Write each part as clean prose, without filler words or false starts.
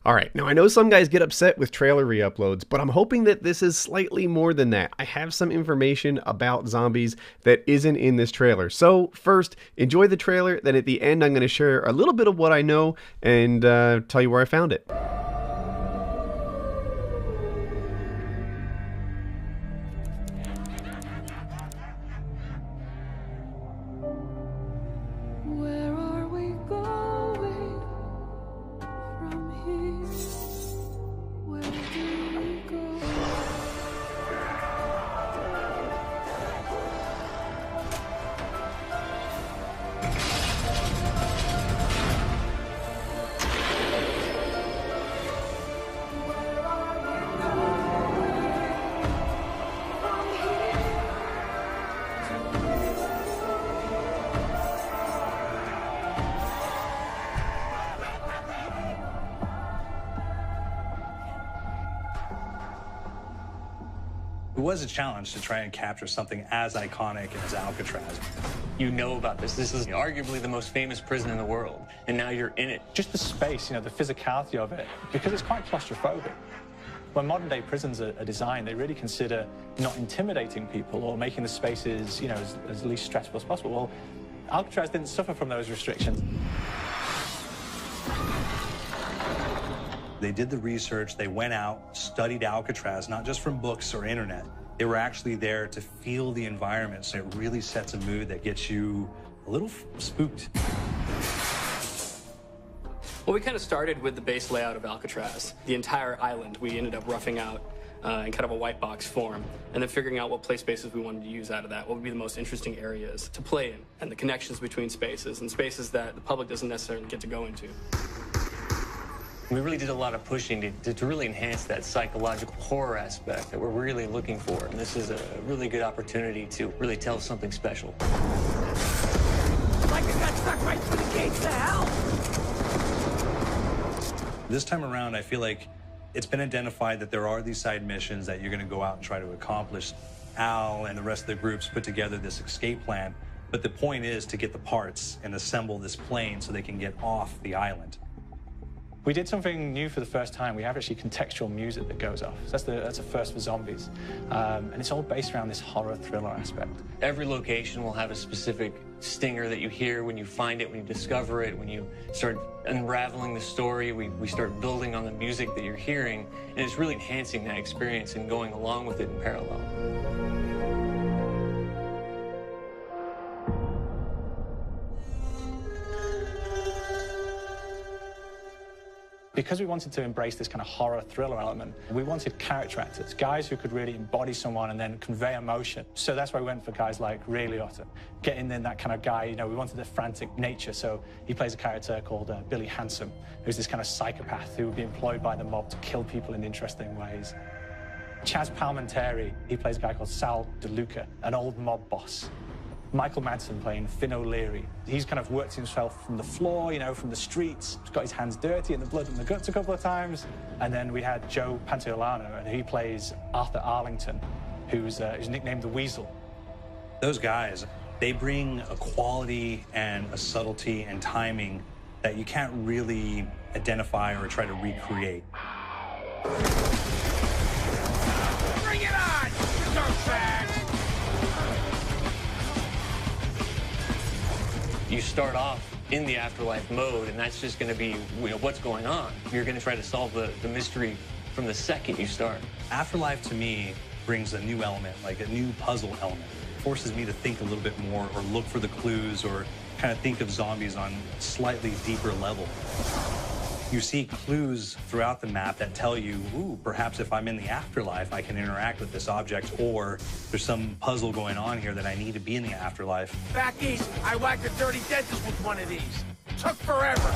Alright, now I know some guys get upset with trailer re-uploads, but I'm hoping that this is slightly more than that. I have some information about zombies that isn't in this trailer. So first, enjoy the trailer, then at the end I'm going to share a little bit of what I know and tell you where I found it. It was a challenge to try and capture something as iconic as Alcatraz. You know about this. This is arguably the most famous prison in the world, and now you're in it. Just the space, the physicality of it, because it's quite claustrophobic. When modern day prisons are designed, they really consider not intimidating people or making the spaces, as least stressful as possible. Well, Alcatraz didn't suffer from those restrictions. They did the research, they went out, studied Alcatraz, not just from books or internet. They were actually there to feel the environment, so it really sets a mood that gets you a little spooked. Well, we kind of started with the base layout of Alcatraz. The entire island we ended up roughing out in kind of a white box form, and then figuring out what play spaces we wanted to use out of that, what would be the most interesting areas to play in, and the connections between spaces, and spaces that the public doesn't necessarily get to go into. We really did a lot of pushing to really enhance that psychological horror aspect that we're really looking for. And this is a really good opportunity to really tell something special. Like I got stuck right through the gates of hell! This time around, I feel like it's been identified that there are these side missions that you're going to go out and try to accomplish. Al and the rest of the groups put together this escape plan, but the point is to get the parts and assemble this plane so they can get off the island. We did something new for the first time. We have actually contextual music that goes off. So that's a first for zombies. And it's all based around this horror thriller aspect. Every location will have a specific stinger that you hear when you find it, when you discover it, when you start unraveling the story. We start building on the music that you're hearing, and it's really enhancing that experience and going along with it in parallel. Because we wanted to embrace this kind of horror thriller element, we wanted character actors, guys who could really embody someone and then convey emotion. So that's why we went for guys like Ray Liotta, getting in that kind of guy, we wanted the frantic nature. So he plays a character called Billy Handsome, who's this kind of psychopath who would be employed by the mob to kill people in interesting ways. Chaz Palminteri, he plays a guy called Sal DeLuca, an old mob boss. Michael Madsen playing Finn O'Leary. He's kind of worked himself from the floor, from the streets. He's got his hands dirty in the blood and the guts a couple of times. And then we had Joe Pantoliano, and he plays Arthur Arlington, who's nicknamed the Weasel. Those guys, they bring a quality and a subtlety and timing that you can't really identify or try to recreate. Bring it on, you dirtbags! You start off in the afterlife mode, and that's just going to be what's going on. You're going to try to solve the mystery from the second you start. Afterlife, to me, brings a new element, like a new puzzle element. It forces me to think a little bit more or look for the clues or kind of think of zombies on a slightly deeper level. You see clues throughout the map that tell you, ooh, perhaps if I'm in the afterlife, I can interact with this object, or there's some puzzle going on here that I need to be in the afterlife. Back east, I whacked a dirty dentist with one of these. Took forever.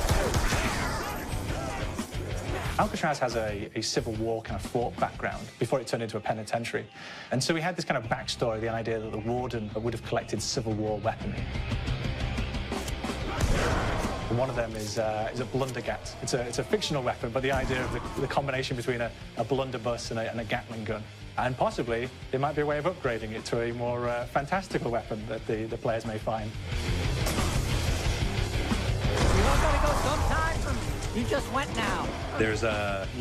Alcatraz has a Civil War kind of fort background before it turned into a penitentiary. And so we had this kind of backstory, the idea that the warden would have collected Civil War weaponry. And one of them is a blundergat. It's a fictional weapon, but the idea of the combination between a blunderbuss and a Gatling gun. And possibly, there might be a way of upgrading it to a more fantastical weapon that the players may find. I gotta go sometime. You just went now. There's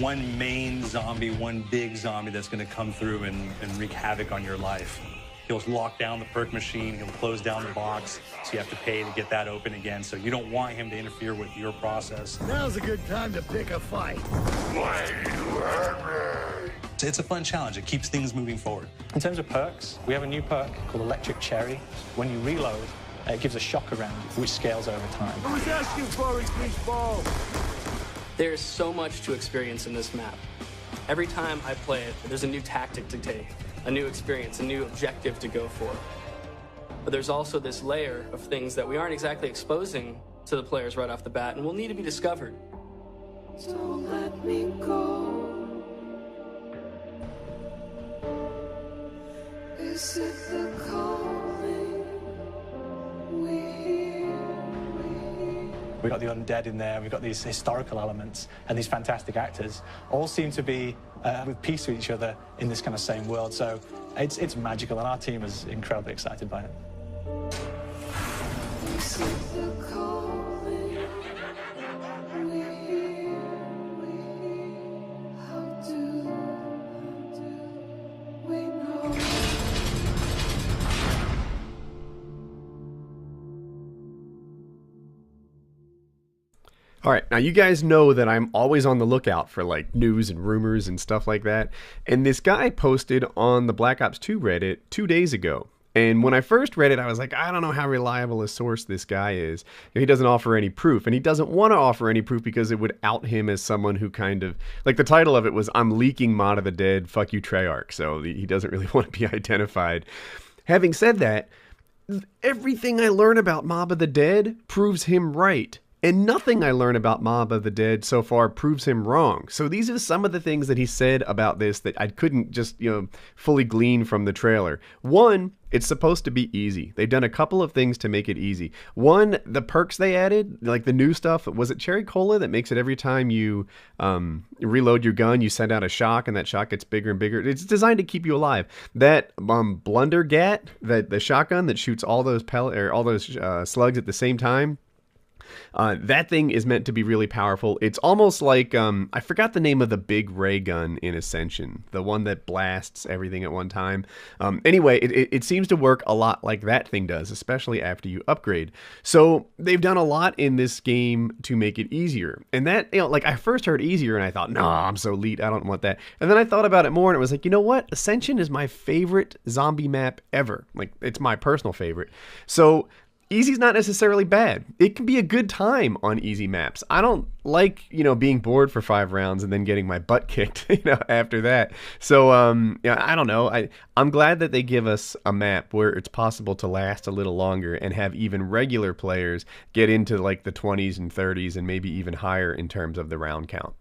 one main zombie, one big zombie that's going to come through and wreak havoc on your life. He'll lock down the perk machine, he'll close down the box, so you have to pay to get that open again. So you don't want him to interfere with your process. Now's a good time to pick a fight. Why are you angry? It's a fun challenge. It keeps things moving forward. In terms of perks, we have a new perk called Electric Cherry. When you reload, it gives a shock around, which scales over time. I was asking for it, please, Bo. There's so much to experience in this map. Every time I play it, there's a new tactic to take, a new experience, a new objective to go for. But there's also this layer of things that we aren't exactly exposing to the players right off the bat and will need to be discovered. Don't let me go. Is it the calling we hear? We've got the undead in there, we've got these historical elements, and these fantastic actors all seem to be with peace with each other in this kind of same world. So it's magical, and our team is incredibly excited by it. Is it the calling we hear? How do we know? All right, now you guys know that I'm always on the lookout for like news and rumors and stuff like that. And this guy posted on the Black Ops 2 Reddit 2 days ago. And when I first read it, I was like, I don't know how reliable a source this guy is. He doesn't offer any proof, and he doesn't want to offer any proof because it would out him as someone who kind of, like the title of it was, I'm leaking Mod of the Dead, fuck you Treyarch. So he doesn't really want to be identified. Having said that, everything I learn about Mob of the Dead proves him right. And nothing I learn about Mob of the Dead so far proves him wrong. So these are some of the things that he said about this that I couldn't just, fully glean from the trailer. One, it's supposed to be easy. They've done a couple of things to make it easy. One, the perks they added, like the new stuff, was it Cherry Cola that makes it every time you reload your gun, you send out a shock and that shock gets bigger and bigger. It's designed to keep you alive. That Blundergat, the shotgun that shoots all those slugs at the same time, that thing is meant to be really powerful. It's almost like, I forgot the name of the big ray gun in Ascension, the one that blasts everything at one time. Anyway, it seems to work a lot like that thing does, especially after you upgrade. So they've done a lot in this game to make it easier. And that, like I first heard easier and I thought, no, I'm so elite, I don't want that. And then I thought about it more and it was like, you know what? Ascension is my favorite zombie map ever. Like, it's my personal favorite. So easy's not necessarily bad. It can be a good time on easy maps. I don't like, being bored for 5 rounds and then getting my butt kicked, after that. So, I don't know. I'm glad that they give us a map where it's possible to last a little longer and have even regular players get into like the 20s and 30s and maybe even higher in terms of the round count.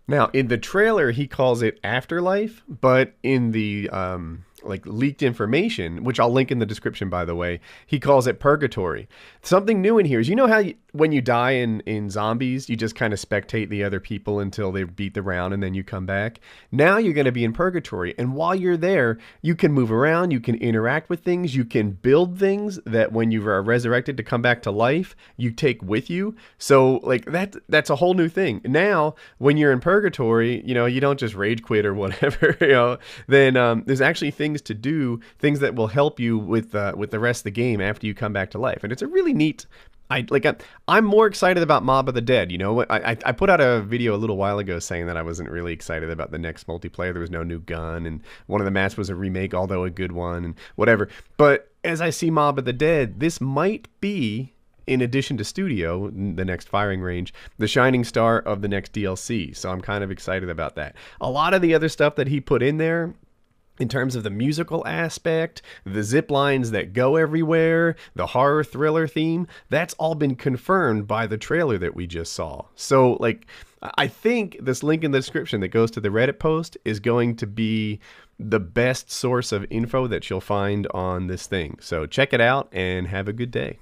Now, in the trailer, he calls it Afterlife, but in the leaked information, which I'll link in the description, by the way, he calls it Purgatory. Something new in here is, how when you die in zombies, you just kind of spectate the other people until they beat the round and then you come back. Now you're going to be in Purgatory, and while you're there, you can move around, you can interact with things, you can build things that when you are resurrected to come back to life, you take with you. So like that's a whole new thing. Now, when you're in Purgatory, you don't just rage quit or whatever, then there's actually things to do, things that will help you with the rest of the game after you come back to life. And it's a really neat, I'm more excited about Mob of the Dead. I put out a video a little while ago saying that I wasn't really excited about the next multiplayer. There was no new gun, and one of the maps was a remake, although a good one, and whatever. But as I see Mob of the Dead, this might be, in addition to Studio, the next firing range, the shining star of the next DLC. So I'm kind of excited about that. A lot of the other stuff that he put in there, in terms of the musical aspect, the zip lines that go everywhere, the horror thriller theme, that's all been confirmed by the trailer that we just saw. So, I think this link in the description that goes to the Reddit post is going to be the best source of info that you'll find on this thing. So check it out and have a good day.